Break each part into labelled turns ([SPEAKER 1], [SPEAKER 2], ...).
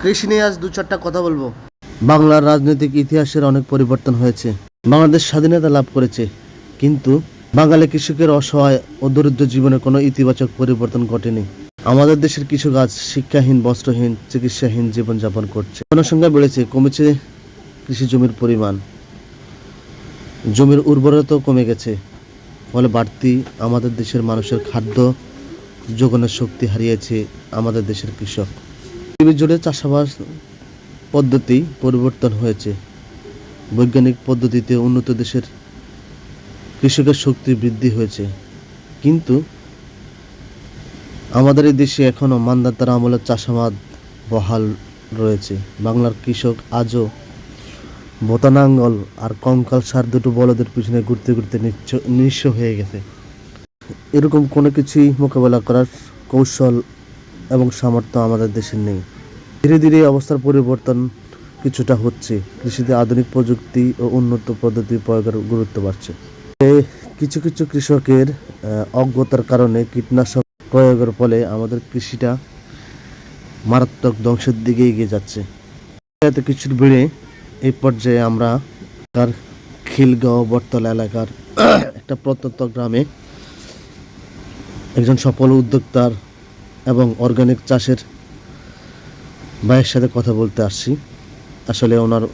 [SPEAKER 1] কৃষি নিয়ে আজ দু চারটা কথা বলবো। বাংলার রাজনৈতিক ইতিহাসের অনেক পরিবর্তন হয়েছে। বাংলাদেশ স্বাধীনতা লাভ করেছে, কিন্তু বাঙালি কৃষকের অসহায় ও দরিদ্র জীবনে কোনো ইতিবাচক পরিবর্তন ঘটেনি। আমাদের দেশের কৃষক আজ শিক্ষাহীন, বস্ত্রহীন, চিকিৎসাহীন জীবনযাপন করছে। জনসংখ্যা বেড়েছে, কমেছে কৃষি জমির পরিমাণ, জমির উর্বরতাও কমে গেছে। ফলে বাড়তি আমাদের দেশের মানুষের খাদ্য যোগানোর শক্তি হারিয়েছে আমাদের দেশের কৃষক। পৃথিবী জুড়ে চাষাবাদ পদ্ধতি পরিবর্তন হয়েছে। বৈজ্ঞানিক পদ্ধতিতে উন্নত দেশের কৃষকের শক্তি বৃদ্ধি হয়েছে, কিন্তু আমাদের এই দেশে এখনও মান্ধাতার আমলের চাষাবাদ বহাল রয়েছে। বাংলার কৃষক আজও বোতা নাঙ্গল আর কঙ্কাল সার দুটো বলদের পিছনে ঘুরতে ঘুরতে নিঃস্ব হয়ে গেছে। এরকম কোনো কিছুই মোকাবেলা করার কৌশল এবং সামর্থ্য আমাদের দেশের নেই। ধীরে ধীরে অবস্থার পরিবর্তন কিছুটা হচ্ছে। কৃষিতে আধুনিক প্রযুক্তি ও উন্নত পদ্ধতি প্রয়োগের গুরুত্ব বাড়ছে। কিছু কিছু কৃষকের অজ্ঞতার কারণে কীটনাশক প্রয়োগের ফলে আমাদের কৃষিটা মারাত্মক ধ্বংসের দিকে এগিয়ে যাচ্ছে। এত কিছুর ভিড়ে এই পর্যায়ে আমরা খিলগাঁও বটতলা এলাকার একটা প্রত্যন্ত গ্রামে একজন সফল উদ্যোক্তার এবং অর্গানিক চাষের ভাইয়ের সাথে কথা বলতে আসছি। আসলে ওনার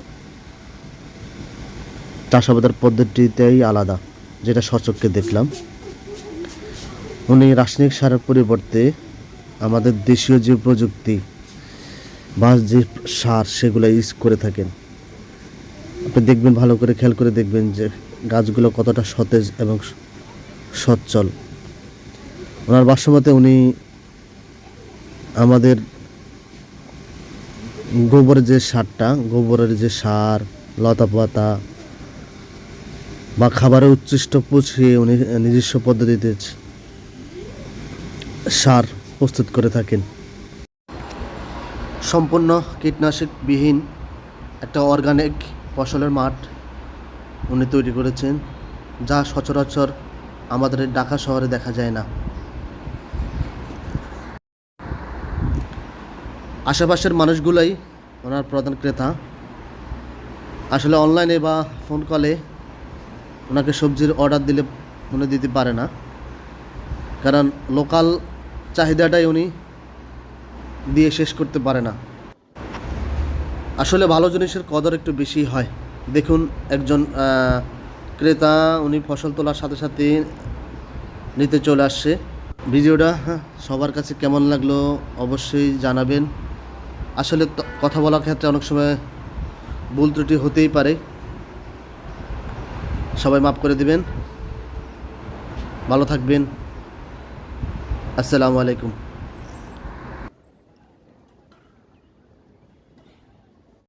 [SPEAKER 1] চাষাবাদের পদ্ধতিটাই আলাদা, যেটা সচক্ষে দেখলাম। উনি রাসায়নিক সারের পরিবর্তে আমাদের দেশীয় যে প্রযুক্তি বা যে সার সেগুলো ইউজ করে থাকেন। আপনি দেখবেন, ভালো করে খেয়াল করে দেখবেন যে গাছগুলো কতটা সতেজ এবং সচ্ছল। ওনার ভাষ্যমতে উনি আমাদের গোবরের যে সারটা, গোবরের যে সার, লতা পাতা বা খাবারের উচ্ছিষ্ট পচিয়ে উনি নিজস্ব পদ্ধতিতে সার প্রস্তুত করে থাকেন। সম্পূর্ণ কীটনাশকবিহীন একটা অর্গানিক ফসলের মাঠ উনি তৈরি করেছেন, যা সচরাচর আমাদের ঢাকা শহরে দেখা যায় না। আশেপাশের মানুষগুলাই ওনার প্রধান ক্রেতা। আসলে অনলাইনে বা ফোন কলে ওনাকে সবজির অর্ডার দিলে উনি দিতে পারে না, কারণ লোকাল চাহিদাটাই উনি দিয়ে শেষ করতে পারে না। আসলে ভালো জিনিসের কদর একটু বেশি হয়। দেখুন, একজন ক্রেতা উনি ফসল তোলার সাথে সাথে নিতে চলে আসছে। ভিডিওটা সবার কাছে কেমন লাগলো অবশ্যই জানাবেন। আসলে কথা বলার ক্ষেত্রে অনেক সময় ভুল ত্রুটি হতেই পারে, সবাই মাফ করে দিবেন। ভালো থাকবেন। আসসালামু আলাইকুম।